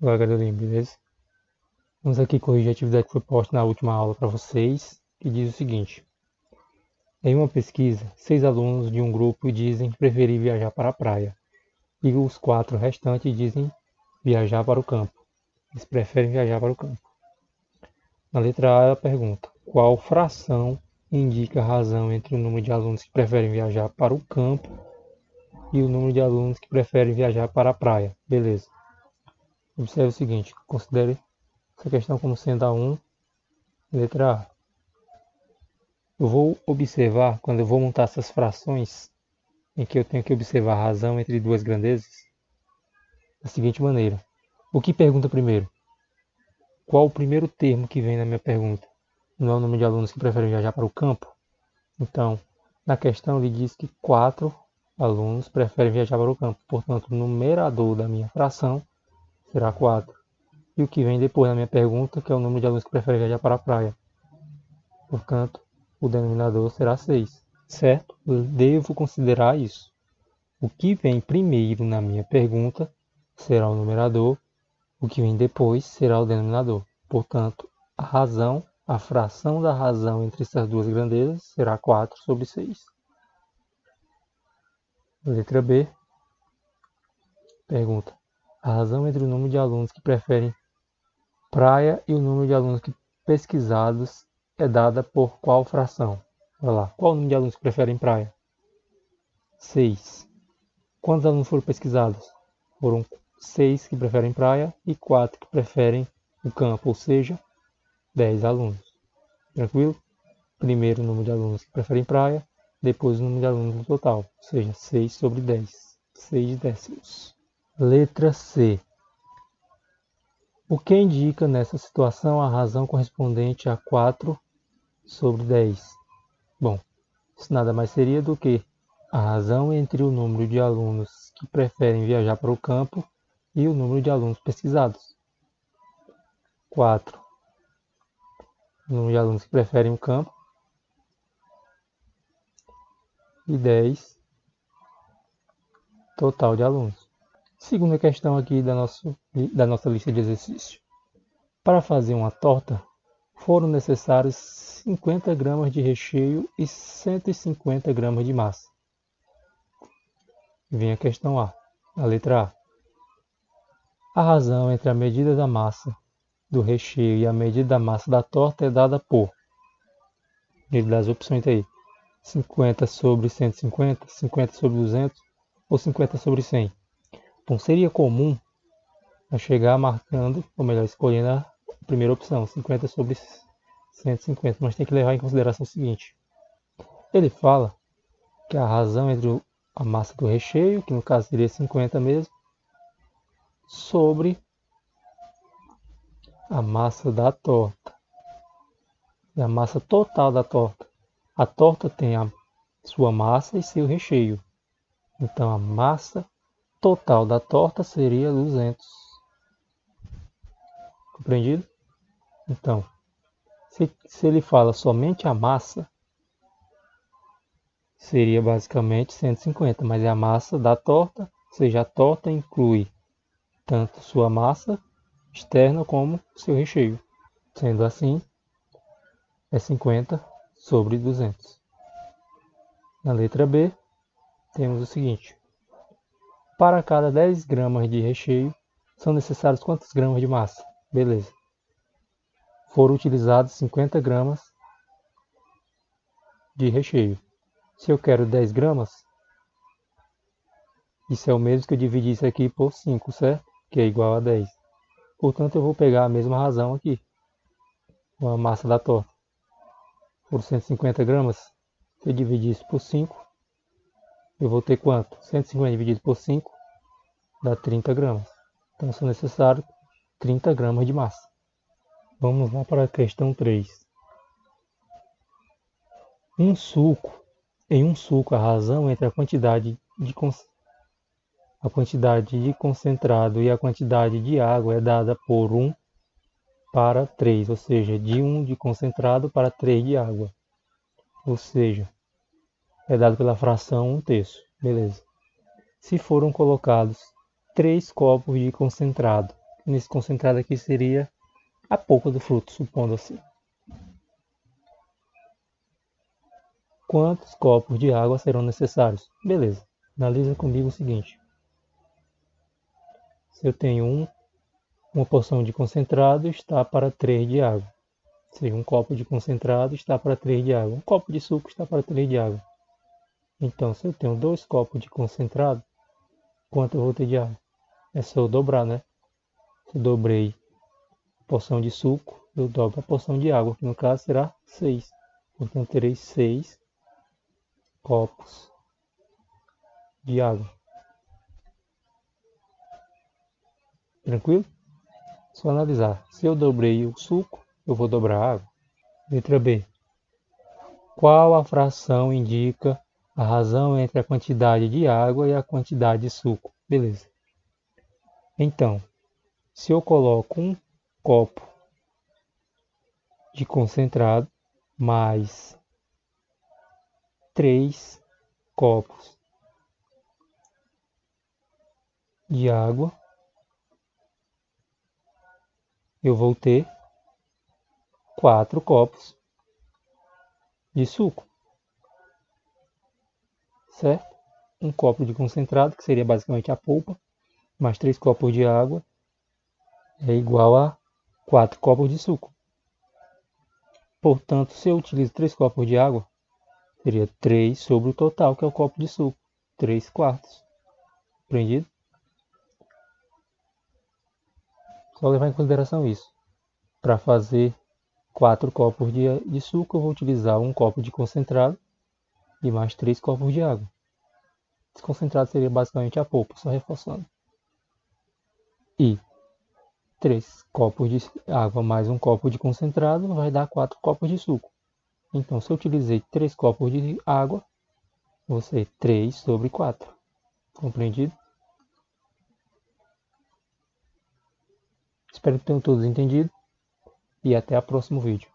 devagarinho, beleza? Vamos aqui corrigir a atividade que foi posta na última aula para vocês, que diz o seguinte. Em uma pesquisa, 6 alunos de um grupo dizem preferir viajar para a praia, e os 4 restantes dizem viajar para o campo. Eles preferem viajar para o campo. Na letra A, ela pergunta, qual fração indica a razão entre o número de alunos que preferem viajar para o campo e o número de alunos que preferem viajar para a praia? Beleza. Observe o seguinte, considere essa questão como sendo a 1, letra A. Eu vou observar, quando eu vou montar essas frações, em que eu tenho que observar a razão entre duas grandezas, da seguinte maneira. O que pergunta primeiro? Qual o primeiro termo que vem na minha pergunta? Não é o número de alunos que preferem viajar para o campo? Então, na questão ele diz que 4 alunos preferem viajar para o campo. Portanto, o numerador da minha fração será 4. E o que vem depois na minha pergunta, que é o número de alunos que preferem viajar para a praia. Portanto, o denominador será 6. Certo? Eu devo considerar isso. O que vem primeiro na minha pergunta será o numerador. O que vem depois será o denominador. Portanto, a fração da razão entre essas duas grandezas será 4 sobre 6. Letra B. Pergunta. A razão entre o número de alunos que preferem praia e o número de alunos pesquisados é dada por qual fração? Olha lá. Qual o número de alunos que preferem praia? 6. Quantos alunos foram pesquisados? Foram 6 que preferem praia e 4 que preferem o campo, ou seja, 10 alunos. Tranquilo? Primeiro o número de alunos que preferem praia, depois o número de alunos no total, ou seja, 6 sobre 10. 6 décimos. Letra C. O que indica nessa situação a razão correspondente a 4 sobre 10? Bom, isso nada mais seria do que a razão entre o número de alunos que preferem viajar para o campo e o número de alunos pesquisados. 4. O número de alunos que preferem o campo. E 10. Total de alunos. Segunda questão aqui da nossa lista de exercício. Para fazer uma torta, foram necessários 50 gramas de recheio e 150 gramas de massa. Vem a questão A, a letra A. A razão entre a medida da massa do recheio e a medida da massa da torta é dada por... Ele dá as opções aí. 50 sobre 150, 50 sobre 200 ou 50 sobre 100. Então seria comum eu chegar marcando, ou melhor, escolhendo a primeira opção, 50 sobre 150. Mas tem que levar em consideração o seguinte. Ele fala que a razão entre a massa do recheio, que no caso seria 50 mesmo, sobre a massa da torta. E a massa total da torta. A torta tem a sua massa e seu recheio. Então a massa total da torta seria 200. Compreendido? Então, se ele fala somente a massa, seria basicamente 150, mas é a massa da torta, ou seja, a torta inclui tanto sua massa externa como seu recheio. Sendo assim, é 50 sobre 200. Na letra B, temos o seguinte. Para cada 10 gramas de recheio, são necessários quantos gramas de massa? Beleza. Foram utilizados 50 gramas de recheio. Se eu quero 10 gramas, isso é o mesmo que eu dividir isso aqui por 5, certo? Que é igual a 10. Portanto, eu vou pegar a mesma razão aqui. A massa da torta. Por 150 gramas, se eu dividir isso por 5, eu vou ter quanto? 150 dividido por 5 dá 30 gramas. Então, são necessários 30 gramas de massa. Vamos lá para a questão 3. Em um suco, a razão entre a quantidade de concentrado e a quantidade de água é dada por 1 para 3, ou seja, de 1 de concentrado para 3 de água. Ou seja, é dado pela fração 1/3. Beleza. Se foram colocados 3 copos de concentrado nesse concentrado aqui seria a polpa do fruto, supondo assim. Quantos copos de água serão necessários? Beleza, analisa comigo o seguinte. Se eu tenho uma porção de concentrado, está para 3 de água. Se um copo de concentrado está para 3 de água. Um copo de suco está para 3 de água. Então, se eu tenho 2 copos de concentrado, quanto eu vou ter de água? É só eu dobrar, né? Se eu dobrei a porção de suco, eu dobro a porção de água, que no caso será 6. Portanto, terei 6 copos de água. Tranquilo? Só analisar. Se eu dobrei o suco, eu vou dobrar a água. Letra B. Qual a fração indica a razão entre a quantidade de água e a quantidade de suco? Beleza. Então, se eu coloco um copo de concentrado mais 3 copos de água, eu vou ter 4 copos de suco, certo? Um copo de concentrado, que seria basicamente a polpa, mais 3 copos de água, é igual a 4 copos de suco. Portanto, se eu utilizo 3 copos de água, seria 3 sobre o total, que é o copo de suco, 3 quartos. Compreendido? Só levar em consideração isso. Para fazer 4 copos de suco, eu vou utilizar um copo de concentrado e mais 3 copos de água. Esse concentrado seria basicamente a polpa, só reforçando. E 3 copos de água mais um copo de concentrado vai dar 4 copos de suco. Então, se eu utilizei 3 copos de água, vou ser 3 sobre 4. Compreendido? Espero que tenham todos entendido e até o próximo vídeo.